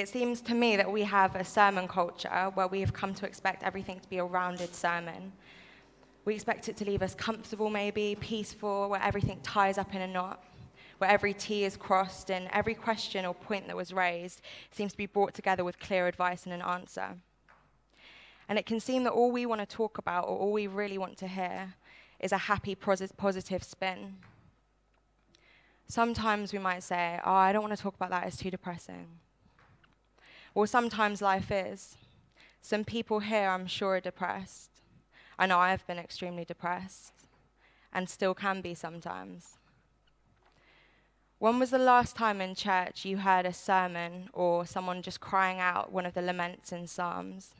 It seems to me that we have a sermon culture where we have come to expect everything to be a rounded sermon. We expect it to leave us comfortable, maybe, peaceful, where everything ties up in a knot, where every T is crossed and every question or point that was raised seems to be brought together with clear advice and an answer. And it can seem that all we want to talk about or all we really want to hear is a happy, positive spin. Sometimes we might say, oh, I don't want to talk about that, it's too depressing. Or sometimes life is. Some people here, I'm sure, are depressed. I know I have been extremely depressed, and still can be sometimes. When was the last time in church you heard a sermon or someone just crying out one of the laments in Psalms?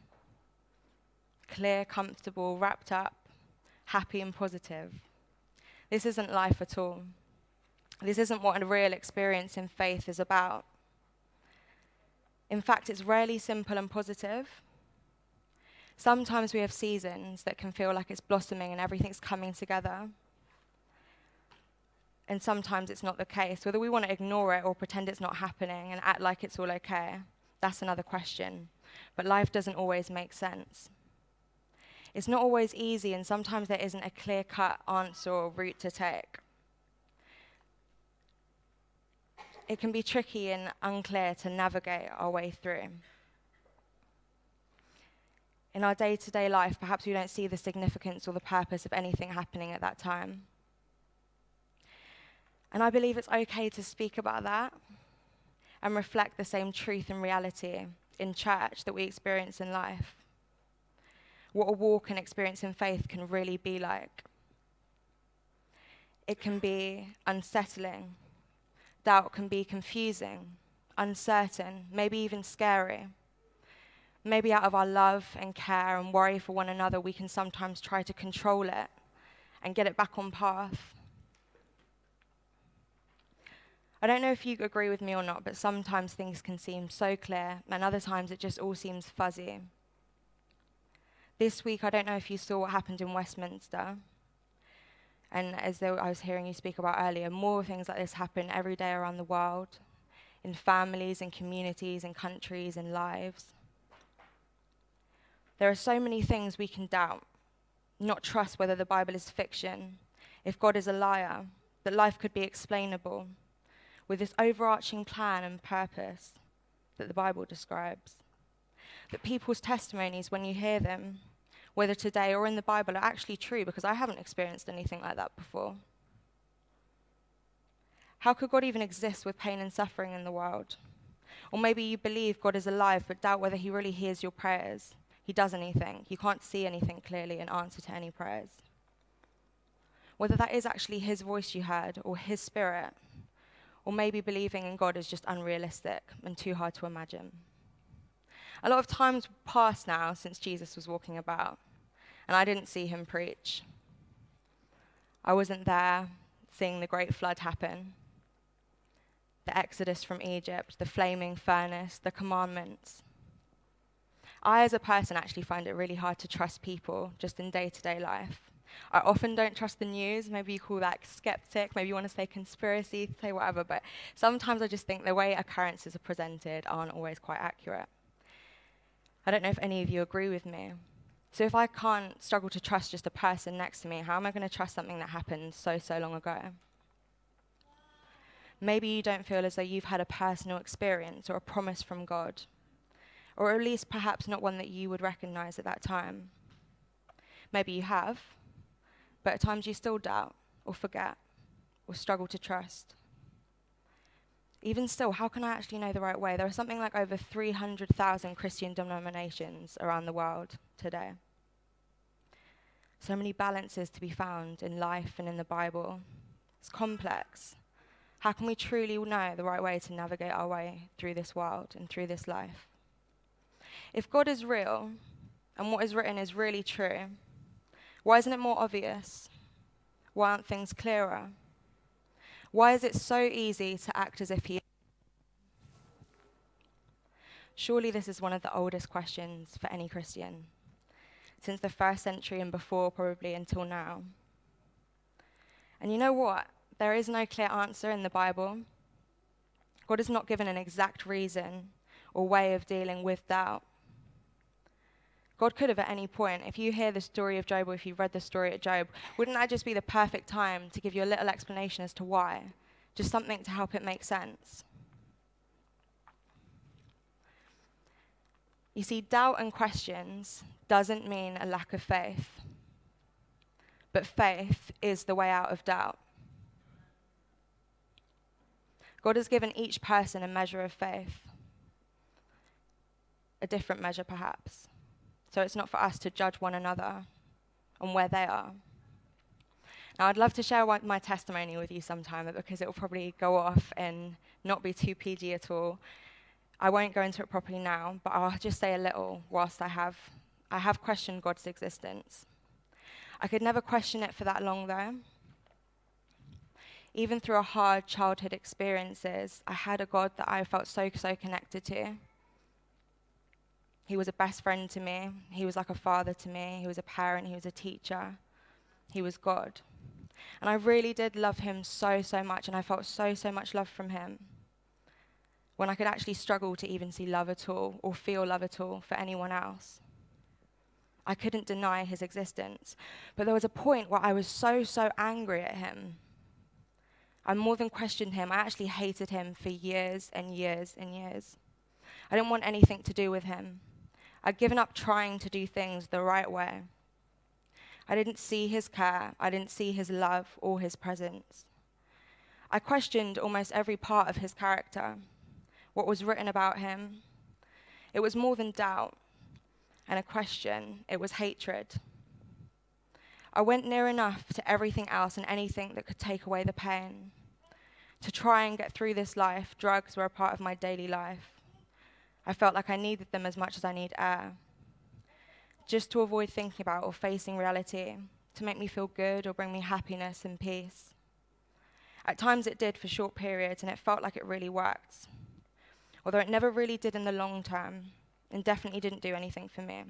Clear, comfortable, wrapped up, happy and positive. This isn't life at all. This isn't what a real experience in faith is about. In fact, it's rarely simple and positive. Sometimes we have seasons that can feel like it's blossoming and everything's coming together. And sometimes it's not the case. Whether we want to ignore it or pretend it's not happening and act like it's all okay, that's another question. But life doesn't always make sense. It's not always easy, and sometimes there isn't a clear-cut answer or route to take. It can be tricky and unclear to navigate our way through. In our day-to-day life, perhaps we don't see the significance or the purpose of anything happening at that time. And I believe it's okay to speak about that and reflect the same truth and reality in church that we experience in life. What a walk and experience in faith can really be like. It can be unsettling. Doubt can be confusing, uncertain, maybe even scary. Maybe out of our love and care and worry for one another, we can sometimes try to control it and get it back on path. I don't know if you agree with me or not, but sometimes things can seem so clear, and other times it just all seems fuzzy. This week, I don't know if you saw what happened in Westminster. And as I was hearing you speak about earlier, more things like this happen every day around the world, in families, in communities, in countries, in lives. There are so many things we can doubt, not trust whether the Bible is fiction, if God is a liar, that life could be explainable, with this overarching plan and purpose that the Bible describes. That people's testimonies, when you hear them, whether today or in the Bible, are actually true, because I haven't experienced anything like that before. How could God even exist with pain and suffering in the world? Or maybe you believe God is alive, but doubt whether he really hears your prayers. He does anything. You can't see anything clearly in answer to any prayers. Whether that is actually his voice you heard, or his spirit, or maybe believing in God is just unrealistic and too hard to imagine. A lot of time's passed now since Jesus was walking about, and I didn't see him preach. I wasn't there seeing the great flood happen, the exodus from Egypt, the flaming furnace, the commandments. I, as a person, actually find it really hard to trust people just in day-to-day life. I often don't trust the news. Maybe you call that skeptic, maybe you want to say conspiracy, say whatever, but sometimes I just think the way occurrences are presented aren't always quite accurate. I don't know if any of you agree with me. So if I can't struggle to trust just a person next to me, how am I going to trust something that happened so long ago? Maybe you don't feel as though you've had a personal experience or a promise from God, or at least perhaps not one that you would recognize at that time. Maybe you have, but at times you still doubt or forget or struggle to trust. Even still, how can I actually know the right way? There are something like over 300,000 Christian denominations around the world today. So many balances to be found in life and in the Bible. It's complex. How can we truly know the right way to navigate our way through this world and through this life? If God is real and what is written is really true, why isn't it more obvious? Why aren't things clearer? Why is it so easy to act as if he is? Surely this is one of the oldest questions for any Christian, since the first century and before, probably until now. And you know what? There is no clear answer in the Bible. God has not given an exact reason or way of dealing with doubt. God could have at any point, if you hear the story of Job or if you've read the story of Job, wouldn't that just be the perfect time to give you a little explanation as to why? Just something to help it make sense. You see, doubt and questions doesn't mean a lack of faith, but faith is the way out of doubt. God has given each person a measure of faith, a different measure perhaps. So it's not for us to judge one another on where they are. Now, I'd love to share my testimony with you sometime, but because it will probably go off and not be too PG at all, I won't go into it properly now, but I'll just say a little whilst I have questioned God's existence. I could never question it for that long, though. Even through a hard childhood experiences, I had a God that I felt so connected to. He was a best friend to me. He was like a father to me. He was a parent. He was a teacher. He was God. And I really did love him so much, and I felt so much love from him when I could actually struggle to even see love at all or feel love at all for anyone else. I couldn't deny his existence. But there was a point where I was so angry at him. I more than questioned him. I actually hated him for years and years and years. I didn't want anything to do with him. I'd given up trying to do things the right way. I didn't see his care. I didn't see his love or his presence. I questioned almost every part of his character, what was written about him. It was more than doubt and a question. It was hatred. I went near enough to everything else and anything that could take away the pain. To try and get through this life, drugs were a part of my daily life. I felt like I needed them as much as I need air. Just to avoid thinking about or facing reality, to make me feel good or bring me happiness and peace. At times it did for short periods, and it felt like it really worked. Although it never really did in the long term, and definitely didn't do anything for me.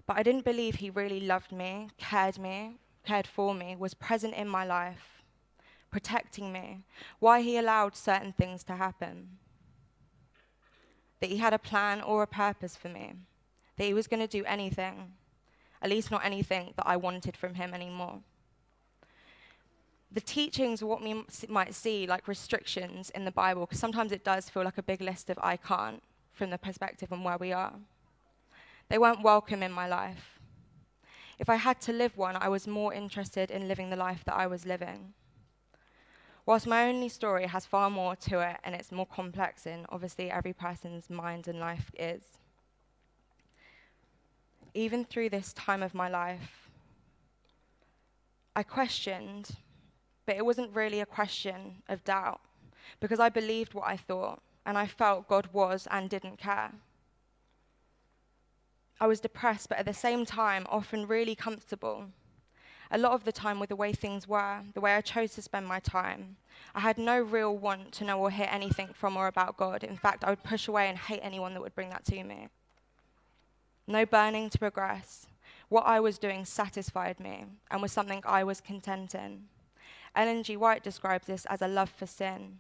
But I didn't believe he really loved me, cared for me, was present in my life, protecting me, why he allowed certain things to happen. That he had a plan or a purpose for me, that he was going to do anything, at least not anything that I wanted from him anymore. The teachings are what we might see like restrictions in the Bible, because sometimes it does feel like a big list of I can't from the perspective on where we are. They weren't welcome in my life. If I had to live one, I was more interested in living the life that I was living. Whilst my only story has far more to it and it's more complex in obviously every person's mind and life is. Even through this time of my life, I questioned, but it wasn't really a question of doubt because I believed what I thought and I felt God was and didn't care. I was depressed, but at the same time, often really comfortable. A lot of the time with the way things were, the way I chose to spend my time. I had no real want to know or hear anything from or about God. In fact, I would push away and hate anyone that would bring that to me. No burning to progress. What I was doing satisfied me and was something I was content in. Ellen G. White describes this as a love for sin,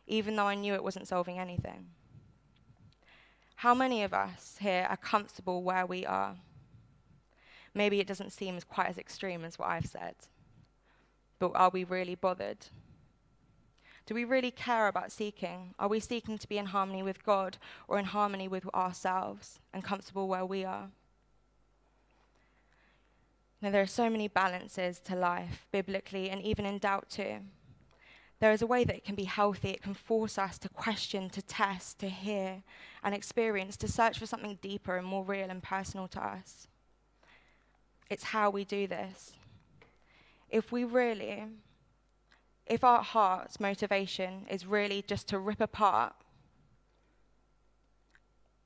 even though I knew it wasn't solving anything. How many of us here are comfortable where we are? Maybe it doesn't seem as quite as extreme as what I've said, but are we really bothered? Do we really care about seeking? Are we seeking to be in harmony with God or in harmony with ourselves and comfortable where we are? Now, there are so many balances to life, biblically and even in doubt too. There is a way that it can be healthy. It can force us to question, to test, to hear and experience, to search for something deeper and more real and personal to us. It's how we do this. If our heart's motivation is really just to rip apart,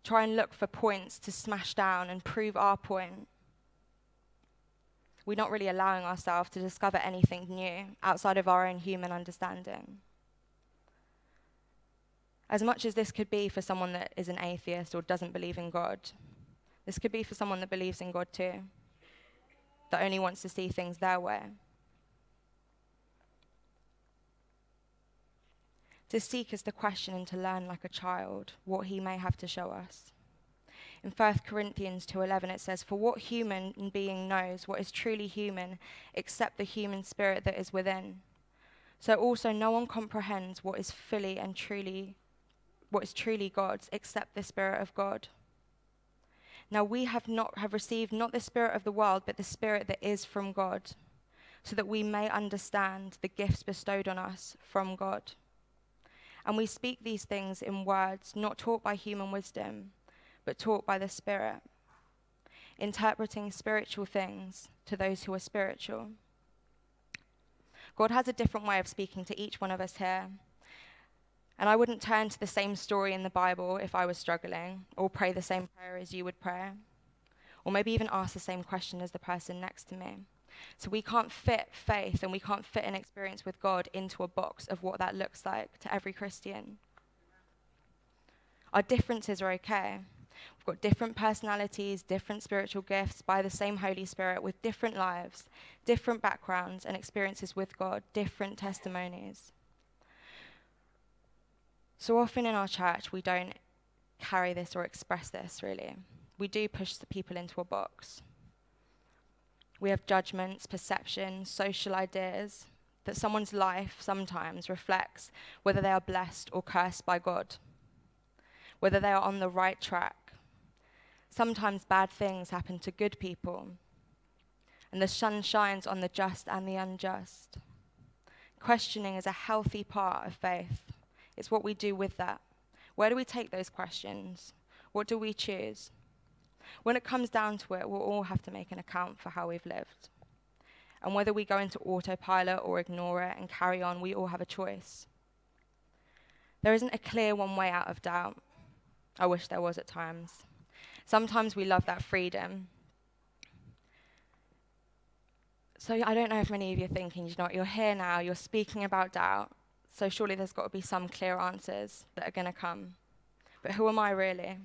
try and look for points to smash down and prove our point, we're not really allowing ourselves to discover anything new outside of our own human understanding. As much as this could be for someone that is an atheist or doesn't believe in God, this could be for someone that believes in God too, that only wants to see things their way. To seek is to question and to learn like a child what he may have to show us. In 1 Corinthians 2:11 it says, "For what human being knows what is truly human except the human spirit that is within? So also no one comprehends what is truly God's except the Spirit of God. Now we have received not the spirit of the world, but the Spirit that is from God, so that we may understand the gifts bestowed on us from God. And we speak these things in words not taught by human wisdom, but taught by the Spirit, interpreting spiritual things to those who are spiritual." God has a different way of speaking to each one of us here. And I wouldn't turn to the same story in the Bible if I was struggling, or pray the same prayer as you would pray, or maybe even ask the same question as the person next to me. So we can't fit faith and we can't fit an experience with God into a box of what that looks like to every Christian. Our differences are okay. We've got different personalities, different spiritual gifts by the same Holy Spirit, with different lives, different backgrounds and experiences with God, different testimonies. So often in our church, we don't carry this or express this, really. We do push the people into a box. We have judgments, perceptions, social ideas that someone's life sometimes reflects whether they are blessed or cursed by God, whether they are on the right track. Sometimes bad things happen to good people, and the sun shines on the just and the unjust. Questioning is a healthy part of faith. It's what we do with that. Where do we take those questions? What do we choose? When it comes down to it, we'll all have to make an account for how we've lived. And whether we go into autopilot or ignore it and carry on, we all have a choice. There isn't a clear one way out of doubt. I wish there was at times. Sometimes we love that freedom. So I don't know if many of you are thinking, you know what, you're here now, you're speaking about doubt, so surely there's got to be some clear answers that are going to come. But who am I really?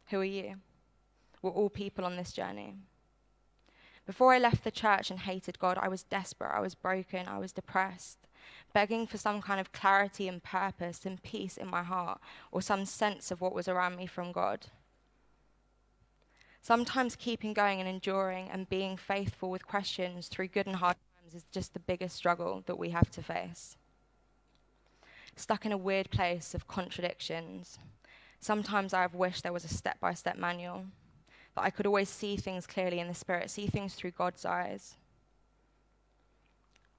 Who are you? We're all people on this journey. Before I left the church and hated God, I was desperate, I was broken, I was depressed, begging for some kind of clarity and purpose and peace in my heart, or some sense of what was around me from God. Sometimes keeping going and enduring and being faithful with questions through good and hard times is just the biggest struggle that we have to face. Stuck in a weird place of contradictions. Sometimes I have wished there was a step-by-step manual, that I could always see things clearly in the Spirit, see things through God's eyes,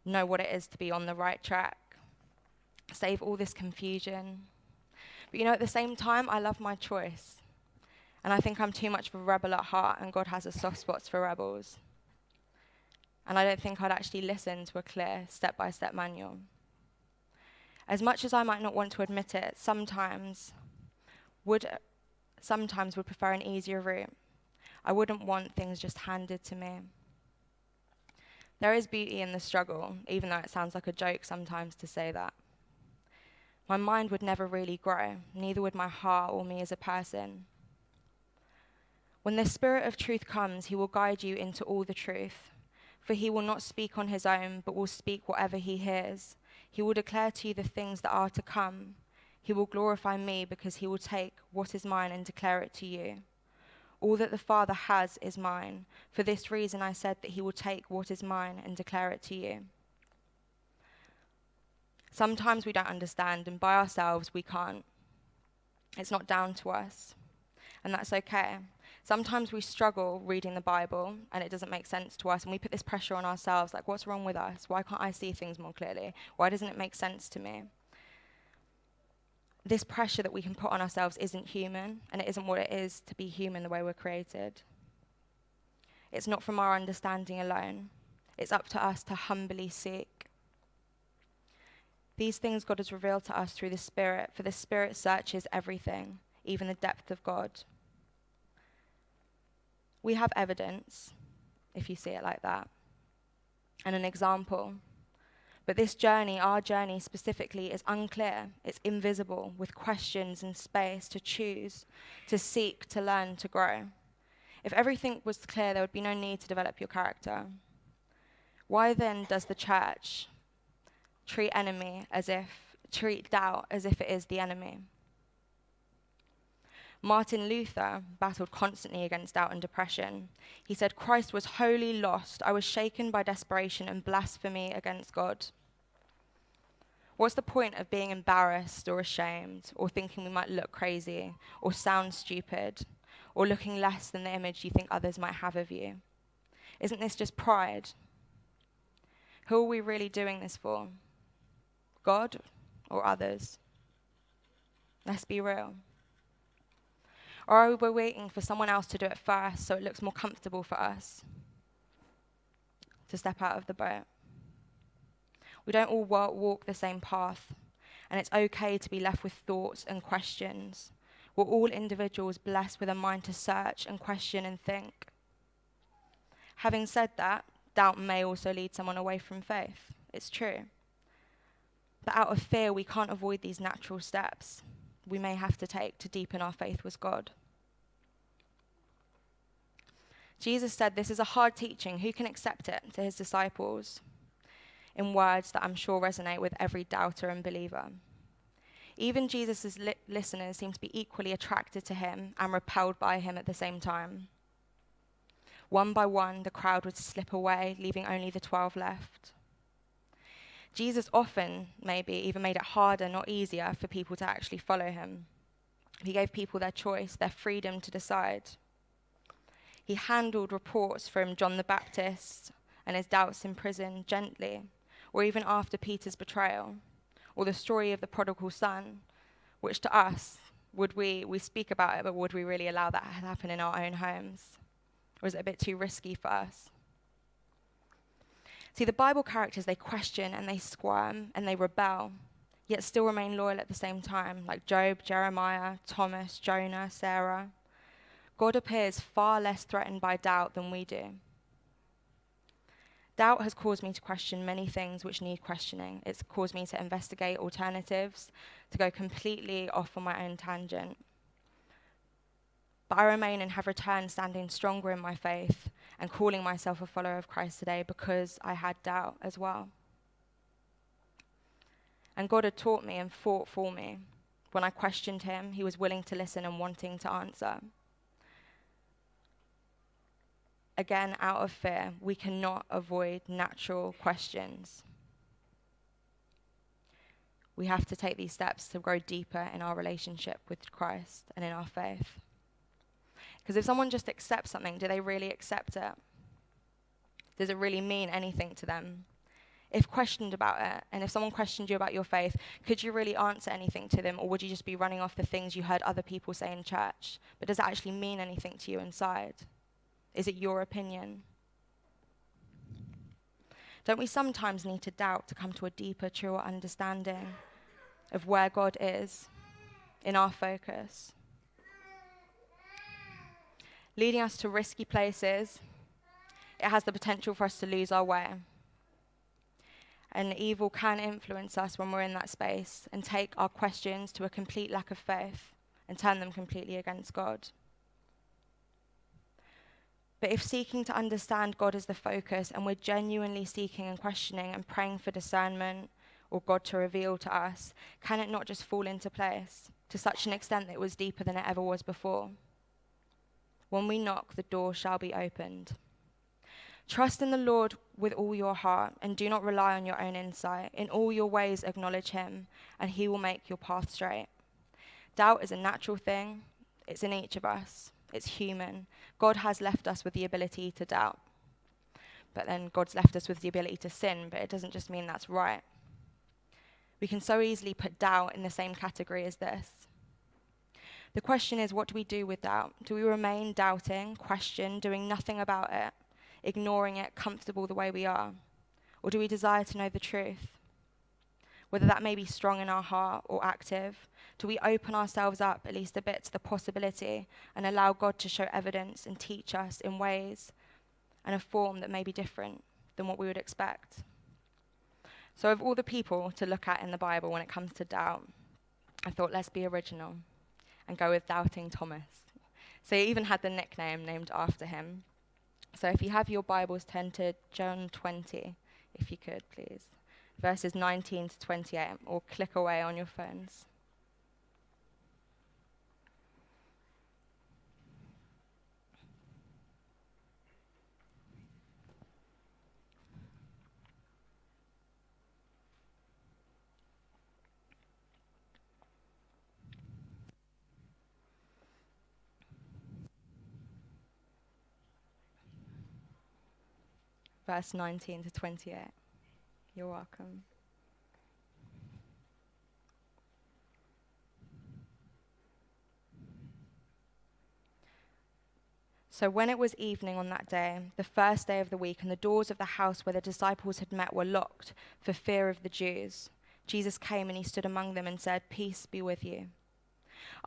know what it is to be on the right track, save all this confusion. But at the same time, I love my choice. And I think I'm too much of a rebel at heart, and God has a soft spot for rebels. And I don't think I'd actually listen to a clear step-by-step manual. As much as I might not want to admit it, sometimes would prefer an easier route. I wouldn't want things just handed to me. There is beauty in the struggle, even though it sounds like a joke sometimes to say that. My mind would never really grow, neither would my heart or me as a person. When the Spirit of truth comes, he will guide you into all the truth, for he will not speak on his own, but will speak whatever he hears. He will declare to you the things that are to come. He will glorify me, because he will take what is mine and declare it to you. All that the Father has is mine. For this reason I said that he will take what is mine and declare it to you. Sometimes we don't understand, and by ourselves we can't. It's not down to us, and that's okay. Sometimes we struggle reading the Bible, and it doesn't make sense to us, and we put this pressure on ourselves, like, what's wrong with us? Why can't I see things more clearly? Why doesn't it make sense to me? This pressure that we can put on ourselves isn't human, and it isn't what it is to be human the way we're created. It's not from our understanding alone. It's up to us to humbly seek. These things God has revealed to us through the Spirit, for the Spirit searches everything, even the depth of God. We have evidence, if you see it like that, and an example. But this journey, our journey specifically, is unclear. It's invisible, with questions and space to choose, to seek, to learn, to grow. If everything was clear, there would be no need to develop your character. Why then does the church treat enemy as if treat doubt as if it is the enemy. Martin Luther battled constantly against doubt and depression. He said, "Christ was wholly lost. I was shaken by desperation and blasphemy against God." What's the point of being embarrassed or ashamed, or thinking we might look crazy, or sound stupid, or looking less than the image you think others might have of you? Isn't this just pride? Who are we really doing this for? God or others? Let's be real. Or are we waiting for someone else to do it first so it looks more comfortable for us to step out of the boat? We don't all walk the same path, and it's okay to be left with thoughts and questions. We're all individuals blessed with a mind to search and question and think. Having said that, doubt may also lead someone away from faith. It's true. But out of fear, we can't avoid these natural steps we may have to take to deepen our faith with God. Jesus said this is a hard teaching. Who can accept it? To his disciples, in words that I'm sure resonate with every doubter and believer. Even Jesus' listeners seem to be equally attracted to him and repelled by him at the same time. One by one, the crowd would slip away, leaving only the 12 left. Jesus often, maybe, even made it harder, not easier, for people to actually follow him. He gave people their choice, their freedom to decide. He handled reports from John the Baptist and his doubts in prison gently, or even after Peter's betrayal, or the story of the prodigal son, which to us, we speak about it, but would we really allow that to happen in our own homes? Or is it a bit too risky for us? See, the Bible characters, they question and they squirm and they rebel, yet still remain loyal at the same time, like Job, Jeremiah, Thomas, Jonah, Sarah. God appears far less threatened by doubt than we do. Doubt has caused me to question many things which need questioning. It's caused me to investigate alternatives, to go completely off on my own tangent. But I remain and have returned standing stronger in my faith and calling myself a follower of Christ today because I had doubt as well. And God had taught me and fought for me. When I questioned him, he was willing to listen and wanting to answer. Again, out of fear, we cannot avoid natural questions. We have to take these steps to grow deeper in our relationship with Christ and in our faith. Because if someone just accepts something, do they really accept it? Does it really mean anything to them? If questioned about it, and if someone questioned you about your faith, could you really answer anything to them, or would you just be running off the things you heard other people say in church? But does it actually mean anything to you inside? Is it your opinion? Don't we sometimes need to doubt to come to a deeper, truer understanding of where God is in our focus? Leading us to risky places, it has the potential for us to lose our way. And evil can influence us when we're in that space and take our questions to a complete lack of faith and turn them completely against God. But if seeking to understand God is the focus and we're genuinely seeking and questioning and praying for discernment or God to reveal to us, can it not just fall into place to such an extent that it was deeper than it ever was before? When we knock, the door shall be opened. Trust in the Lord with all your heart and do not rely on your own insight. In all your ways acknowledge him and he will make your path straight. Doubt is a natural thing. It's in each of us. It's human. God has left us with the ability to doubt. But then God's left us with the ability to sin, but it doesn't just mean that's right. We can so easily put doubt in the same category as this. The question is, what do we do with doubt? Do we remain doubting, question, doing nothing about it, ignoring it, comfortable the way we are? Or do we desire to know the truth? Whether that may be strong in our heart or active, do we open ourselves up at least a bit to the possibility and allow God to show evidence and teach us in ways and a form that may be different than what we would expect? So of all the people to look at in the Bible when it comes to doubt, I thought let's be original and go with Doubting Thomas. So he even had the nickname named after him. So if you have your Bibles, turn to John 20, if you could, please. verses 19 to 28, or click away on your phones. Verse 19 to 28. You're welcome. So when it was evening on that day, the first day of the week, and the doors of the house where the disciples had met were locked for fear of the Jews, Jesus came and he stood among them and said, "Peace be with you."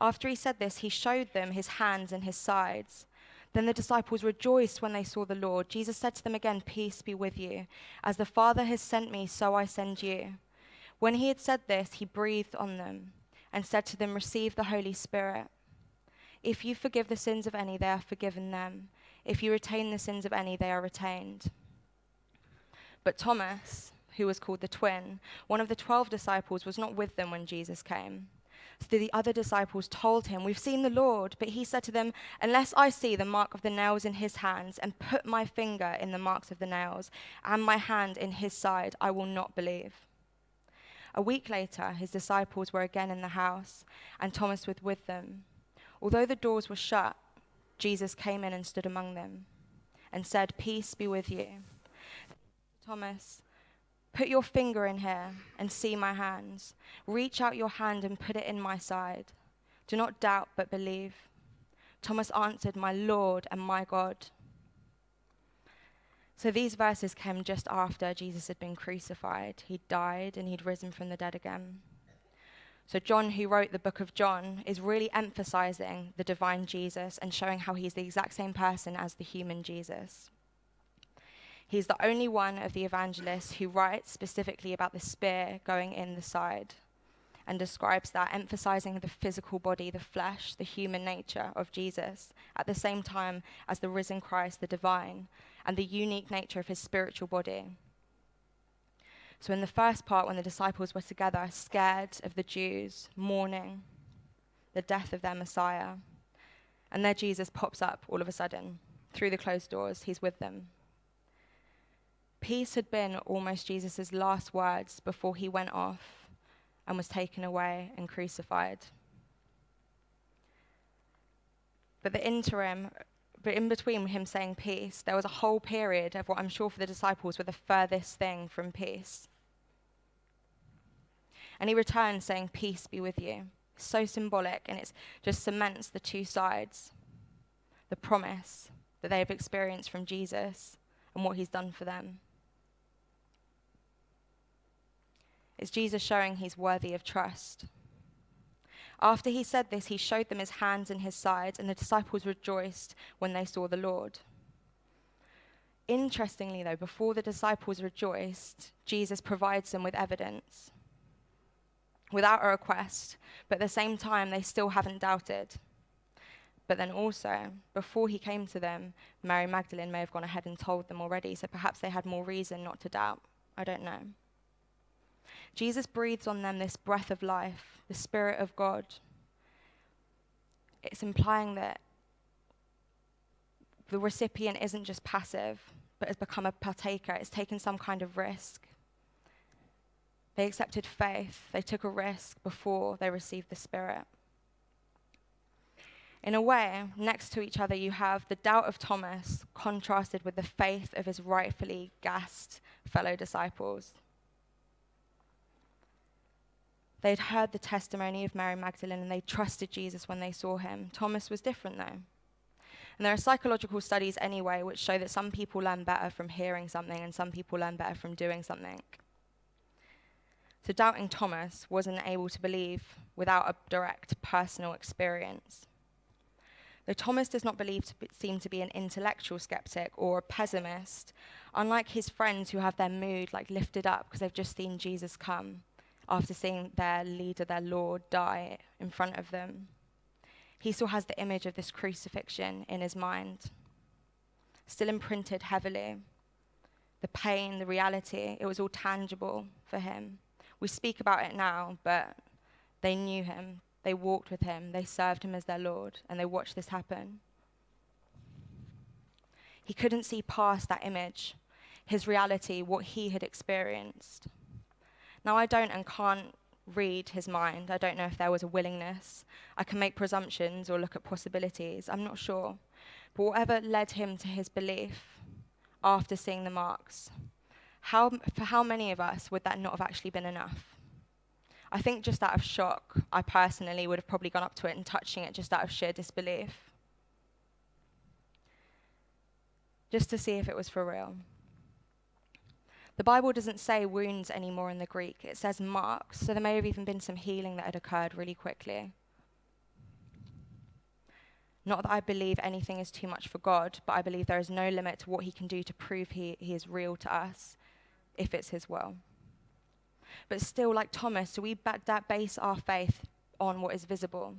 After he said this, he showed them his hands and his sides. Then the disciples rejoiced when they saw the Lord. Jesus said to them again, "Peace be with you. As the Father has sent me, so I send you." When he had said this, he breathed on them and said to them, "Receive the Holy Spirit. If you forgive the sins of any, they are forgiven them. If you retain the sins of any, they are retained." But Thomas, who was called the twin, one of the 12 disciples, was not with them when Jesus came. So the other disciples told him, "We've seen the Lord." But he said to them, "Unless I see the mark of the nails in his hands and put my finger in the marks of the nails and my hand in his side, I will not believe." A week later, his disciples were again in the house, and Thomas was with them. Although the doors were shut, Jesus came in and stood among them and said, "Peace be with you." "Thomas, put your finger in here and see my hands. Reach out your hand and put it in my side. Do not doubt, but believe." Thomas answered, "My Lord and my God." So these verses came just after Jesus had been crucified. He'd died and he'd risen from the dead again. So John, who wrote the book of John, is really emphasizing the divine Jesus and showing how he's the exact same person as the human Jesus. He's the only one of the evangelists who writes specifically about the spear going in the side and describes that, emphasizing the physical body, the flesh, the human nature of Jesus, at the same time as the risen Christ, the divine, and the unique nature of his spiritual body. So in the first part, when the disciples were together, scared of the Jews, mourning the death of their Messiah, and there Jesus pops up all of a sudden. Through the closed doors, he's with them. Peace had been almost Jesus' last words before he went off and was taken away and crucified. But in between him saying peace, there was a whole period of what I'm sure for the disciples were the furthest thing from peace. And he returned saying, "Peace be with you." So symbolic, and it just cements the two sides, the promise that they have experienced from Jesus and what he's done for them. It's Jesus showing he's worthy of trust. After he said this, he showed them his hands and his sides, and the disciples rejoiced when they saw the Lord. Interestingly, though, before the disciples rejoiced, Jesus provides them with evidence without a request, but at the same time, they still haven't doubted. But then also, before he came to them, Mary Magdalene may have gone ahead and told them already, so perhaps they had more reason not to doubt. I don't know. Jesus breathes on them this breath of life, the Spirit of God. It's implying that the recipient isn't just passive, but has become a partaker. It's taken some kind of risk. They accepted faith. They took a risk before they received the Spirit. In a way, next to each other, you have the doubt of Thomas contrasted with the faith of his rightfully gassed fellow disciples. They'd heard the testimony of Mary Magdalene and they trusted Jesus when they saw him. Thomas was different, though. And there are psychological studies anyway which show that some people learn better from hearing something and some people learn better from doing something. So doubting Thomas wasn't able to believe without a direct personal experience. Though Thomas does not seem to be an intellectual skeptic or a pessimist, unlike his friends who have their mood lifted up because they've just seen Jesus come after seeing their leader, their Lord, die in front of them. He still has the image of this crucifixion in his mind, still imprinted heavily. The pain, the reality, it was all tangible, for him. We speak about it now, but they knew him. They walked with him. They served him as their Lord, and they watched this happen. He couldn't see past that image, his reality, what he had experienced. Now, I don't and can't read his mind. I don't know if there was a willingness. I can make presumptions or look at possibilities. I'm not sure. But whatever led him to his belief after seeing the marks, for how many of us would that not have actually been enough? I think just out of shock, I personally would have probably gone up to it and touching it just out of sheer disbelief, just to see if it was for real. The Bible doesn't say wounds anymore in the Greek. It says marks, so there may have even been some healing that had occurred really quickly. Not that I believe anything is too much for God, but I believe there is no limit to what he can do to prove he is real to us, if it's his will. But still, like Thomas, do we base our faith on what is visible?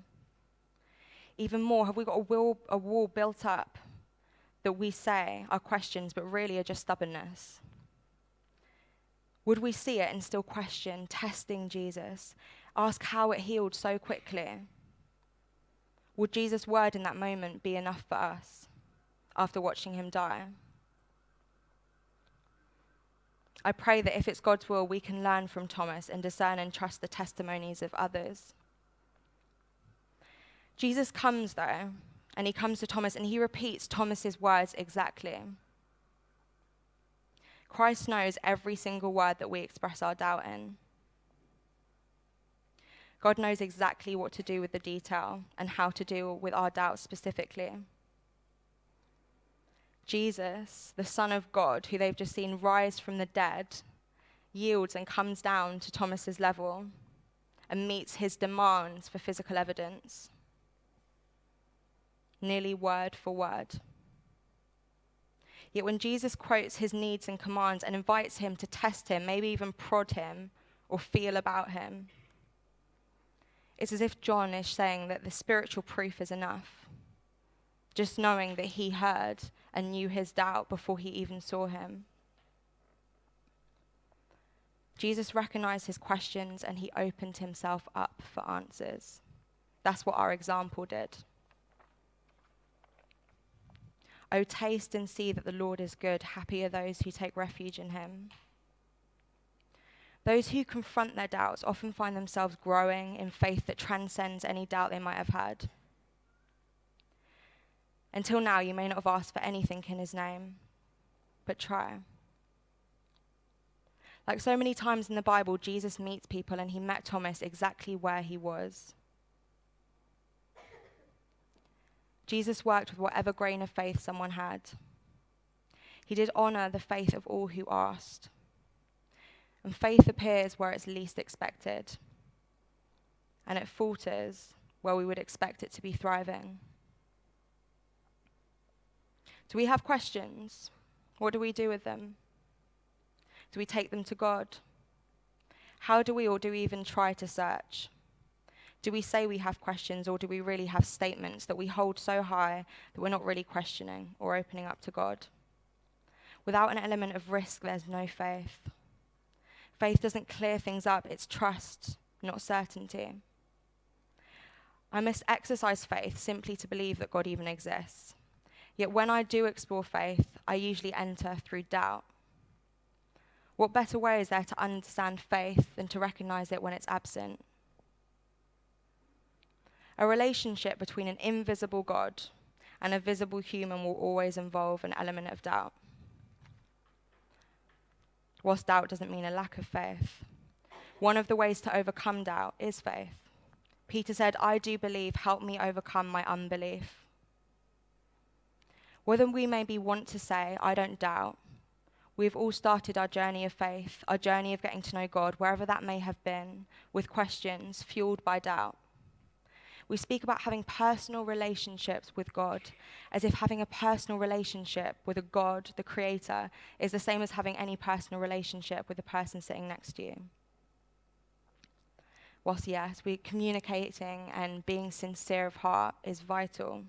Even more, have we got a wall built up that we say are questions, but really are just stubbornness? Would we see it and still question, testing Jesus, ask how it healed so quickly? Would Jesus' word in that moment be enough for us after watching him die? I pray that if it's God's will, we can learn from Thomas and discern and trust the testimonies of others. Jesus comes, though, and he comes to Thomas, and he repeats Thomas's words exactly. Christ knows every single word that we express our doubt in. God knows exactly what to do with the detail and how to deal with our doubts specifically. Jesus, the Son of God, who they've just seen rise from the dead, yields and comes down to Thomas's level and meets his demands for physical evidence, nearly word for word. Yet when Jesus quotes his needs and commands and invites him to test him, maybe even prod him or feel about him, it's as if John is saying that the spiritual proof is enough. Just knowing that he heard and knew his doubt before he even saw him. Jesus recognized his questions and he opened himself up for answers. That's what our example did. Oh, taste and see that the Lord is good. Happy are those who take refuge in him. Those who confront their doubts often find themselves growing in faith that transcends any doubt they might have had. Until now, you may not have asked for anything in his name, but try. Like so many times in the Bible, Jesus meets people and he met Thomas exactly where he was. Jesus worked with whatever grain of faith someone had. He did honor the faith of all who asked. And faith appears where it's least expected. And it falters where we would expect it to be thriving. Do we have questions? What do we do with them? Do we take them to God? How do we, or do we even try to search? Do we say we have questions, or do we really have statements that we hold so high that we're not really questioning or opening up to God? Without an element of risk, there's no faith. Faith doesn't clear things up, it's trust, not certainty. I must exercise faith simply to believe that God even exists. Yet when I do explore faith, I usually enter through doubt. What better way is there to understand faith than to recognize it when it's absent? A relationship between an invisible God and a visible human will always involve an element of doubt. Whilst doubt doesn't mean a lack of faith. One of the ways to overcome doubt is faith. Peter said, I do believe, help me overcome my unbelief. Whether we maybe want to say, I don't doubt, we've all started our journey of faith, our journey of getting to know God, wherever that may have been, with questions fueled by doubt. We speak about having personal relationships with God, as if having a personal relationship with a God, the Creator, is the same as having any personal relationship with the person sitting next to you. Whilst yes, communicating and being sincere of heart is vital.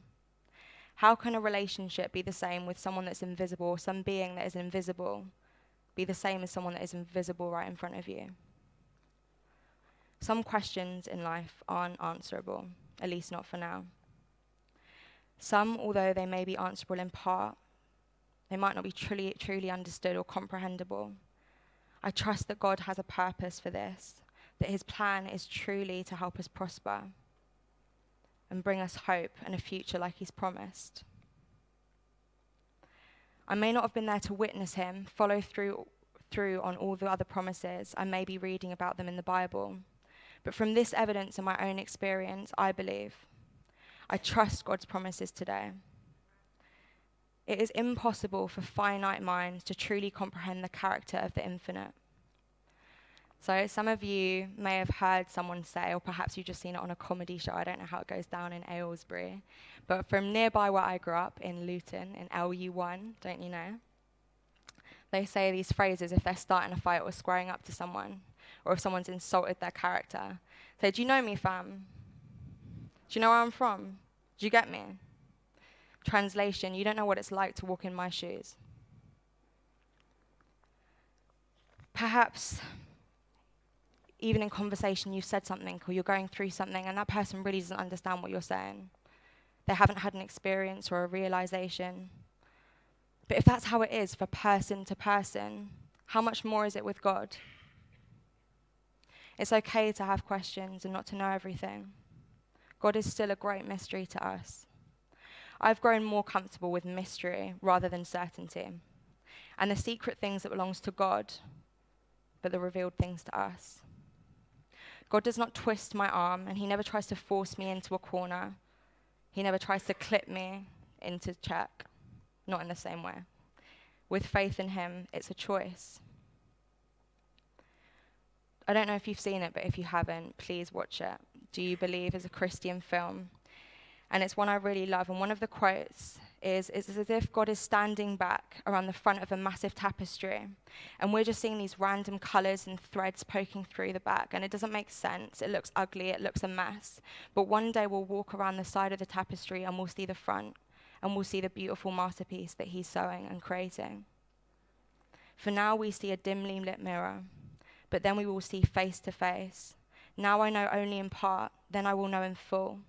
How can a relationship be the same with someone that's invisible, some being that is invisible, be the same as someone that is invisible right in front of you. Some questions in life aren't answerable, at least not for now. Some, although they may be answerable in part, they might not be truly understood or comprehensible. I trust that God has a purpose for this, that his plan is truly to help us prosper and bring us hope and a future like he's promised. I may not have been there to witness him, follow through on all the other promises. I may be reading about them in the Bible. But from this evidence and my own experience, I believe. I trust God's promises today. It is impossible for finite minds to truly comprehend the character of the infinite. So some of you may have heard someone say, or perhaps you've just seen it on a comedy show, I don't know how it goes down in Aylesbury, but from nearby where I grew up in Luton, in LU1, don't you know? They say these phrases if they're starting a fight or squaring up to someone, or if someone's insulted their character. Say, do you know me, fam? Do you know where I'm from? Do you get me? Translation, you don't know what it's like to walk in my shoes. Perhaps even in conversation you've said something or you're going through something and that person really doesn't understand what you're saying. They haven't had an experience or a realization. But if that's how it is for person to person, how much more is it with God? It's okay to have questions and not to know everything. God is still a great mystery to us. I've grown more comfortable with mystery rather than certainty, and the secret things that belongs to God, but the revealed things to us. God does not twist my arm, and he never tries to force me into a corner. He never tries to clip me into check, not in the same way. With faith in him, it's a choice. I don't know if you've seen it, but if you haven't, please watch it. Do You Believe is a Christian film. And it's one I really love. And one of the quotes is, it's as if God is standing back around the front of a massive tapestry. And we're just seeing these random colors and threads poking through the back. And it doesn't make sense. It looks ugly. It looks a mess. But one day we'll walk around the side of the tapestry and we'll see the front. And we'll see the beautiful masterpiece that he's sewing and creating. For now we see a dimly lit mirror. But then we will see face to face. Now I know only in part. Then I will know in full,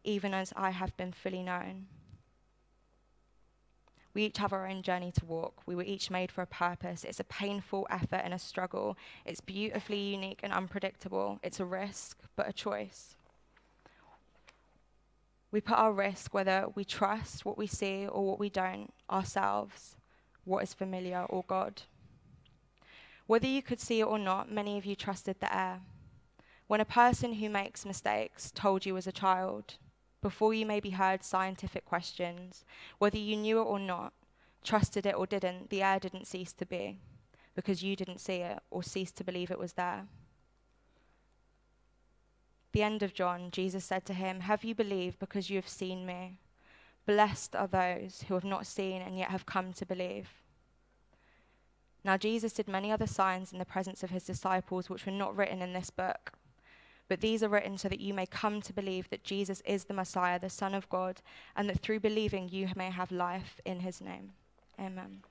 even as I have been fully known. We each have our own journey to walk. We were each made for a purpose. It's a painful effort and a struggle. It's beautifully unique and unpredictable. It's a risk, but a choice. We put our risk whether we trust what we see or what we don't, ourselves, what is familiar or God. Whether you could see it or not, many of you trusted the air. When a person who makes mistakes told you as a child, before you maybe heard scientific questions, whether you knew it or not, trusted it or didn't, the air didn't cease to be, because you didn't see it or cease to believe it was there. The end of John, Jesus said to him, "Have you believed because you have seen me? Blessed are those who have not seen and yet have come to believe." Now Jesus did many other signs in the presence of his disciples which were not written in this book. But these are written so that you may come to believe that Jesus is the Messiah, the Son of God, and that through believing you may have life in his name. Amen.